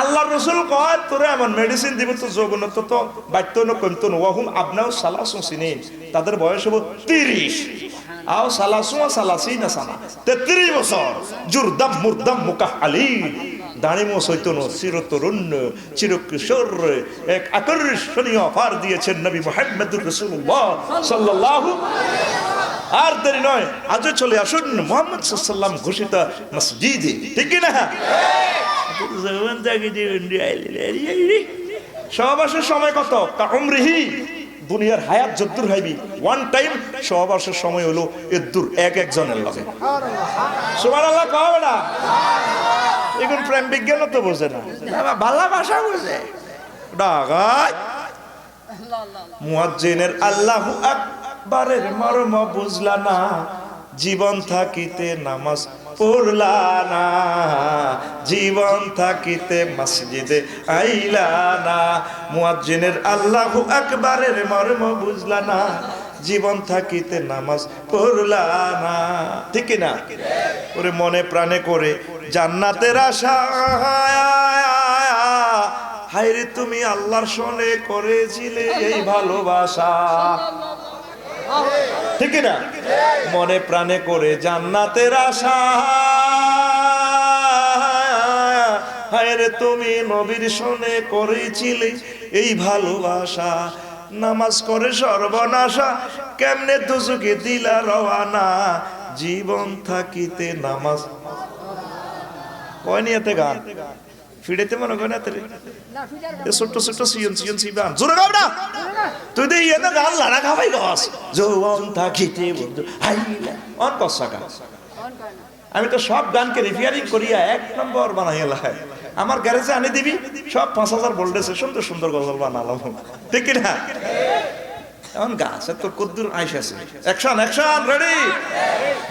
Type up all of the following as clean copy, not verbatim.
আল্লাহ রসুল কয় তোরে আমার মেডিসিন দিব তো যৌবনত তো বাড়তো কমতো ওয়াহুম আবনাউ সালাসু সিনিন, তাদের বয়স হবো 30 আও সালাসু সালাসিনা সানা, 33 বছর। জুরদাম মুরদাম মুকাহআলিন, দাড়ি মোছ হইতো না, চিরতরুণ চিরকিশোর এক আকর্ষণীয় অফার দিয়েছেন নবী মুহাম্মদুর রাসূলুল্লাহ সাল্লাল্লাহু। আর দেরি নয়, আজও চলে আসুন মুহাম্মদ সাল্লাল্লাহু আলাইহি ওয়াসাল্লাম ঘোষিত মসজিদে, ঠিক কি না? সহবাসের সময় কত? কাউমরিহি, দুনিয়ার হায়াত যদ্দুর হইবি, ওয়ান টাইম সহবাসের সময় হলো এদ্দুর একজনের লগে। সুবহানাল্লাহ কবে না? এখন প্রেম বিজ্ঞান তো বোঝে না, ভালোবাসা বোঝে। ডাগায় মুয়াজ্জিনের আল্লাহু আকবারের মর্ম বুঝলা না, জীবন থাকিতে নামাজ পড়লা না, জীবন থাকিতে মসজিদে আইলা না। মুয়াজ্জিনের আল্লাহু আকবারের মর্ম বুঝলা না, জীবন থাকিতে নামাজ পড়লা না, ঠিক না? ওরে মনে প্রাণে করে জান্নাতের আশা, হায়রে তুমি আল্লাহর সনে করেছিলে এই ভালোবাসা, ঠিক না? মনে প্রাণে করে জান্নাতের আশা, হায়রে তুমি নবীর সনে করেছিলে এই ভালোবাসা। নামাজ করে সর্বনাশা, কেমনে দুজকে দিলা রওয়ানা, জীবন থাকিতে নামাজ। কয় নিয়েতে গান ফিরেতে মনে কয় না তেরে ছোট্ট ছোট্ট সিয়ন সিয়ন সিবান জোরে গাও না তুই দে ইয়ে না গান লাড়া খাবাই গস যৌবন থাকিতে বন্ধু হাইলা অন কসাকা। আমি তো সব গানকে রিপেয়ারিং করিয়া 1 নম্বর বানাইয়া লাই, আমার গ্যারেজে আনি দিবি, সব 5000 ভোল্টেজে সুন্দর সুন্দর গজল বানালাম, ঠিক না? এখন গাছ তোর কদ্দুর আইস আছে। Action action ready.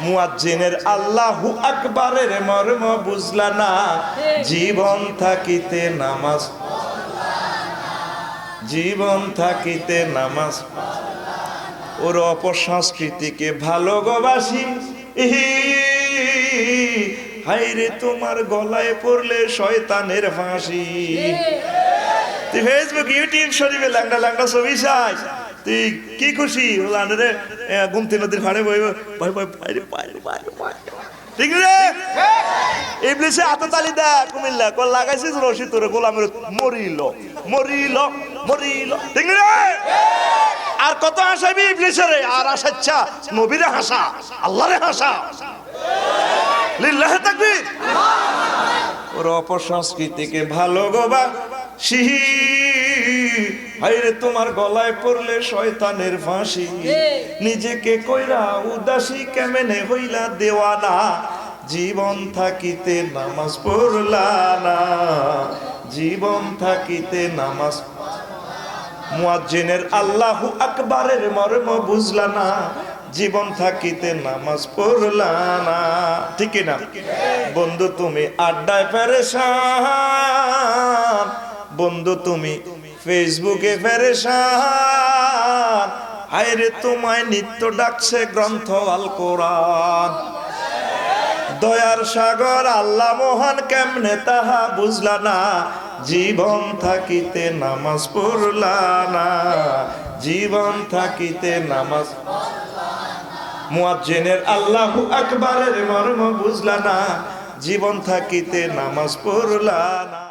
মুয়াজ্জিনের আল্লাহু আকবারের মর্ম বুঝলা না, জীবন থাকিতে নামাজ, জীবন থাকিতে নামাজ। ওর অপসংস্কৃতিকে ভালোবাসি, হায়রে তোমার গলায় পড়লে শয়তানের ফাঁসি। তুই ফেসবুক ইউটিউব শরীফে ল্যাংড়া ল্যাংড়া ছবি চাই, তুই কি খুশি রে? গুমতি নদীর ঘাড়ে বইব ভয় ভয় ঠিক রে? ইবলিসে আততালি দা কুমিল্লা কল লাগাইছিস রশি তোরে গোলামের মরিল মরিল মরিল, ঠিক রে? আর কত হাসাবি ইবলিসেরে? আর আসাচ্ছা নবীরে হাসা, আল্লাহরে হাসা, লিল্লাহি তাকবীর। ওর অপসংস্কৃতিকে ভালোবাসি, হায়রে তোমার গলায় পড়লে শয়তানের ফাঁসি। নিজেকে কইরা উদাসী কেমনে হইলা দেওয়ানা, জীবন থাকিতে নামাজ পড়লা না, জীবন থাকিতে নামাজ। মুয়াজ্জিনের আল্লাহু আকবারের মর্ম বুঝলা না, জীবন থাকিতে নামাজ পড়লা না, ঠিক না? বন্ধু তুমি আড্ডায় পেরেশান, বন্ধু তুমি ফেসবুকে পেরেশান, হায়রে তোমায় নিত্য ডাকছে গ্রন্থ আল কোরআন। দয়ার সাগর আল্লাহ মহান, কেমনে তাহা বুঝলা না, জীবন থাকিতে নামাজ পড়লা না, জীবন থাকিতে নামাজ। মুয়াজ্জিনের আল্লাহু আকবারের মর্ম বুঝলা না, জীবন থাকিতে নামাজ পড়লা না।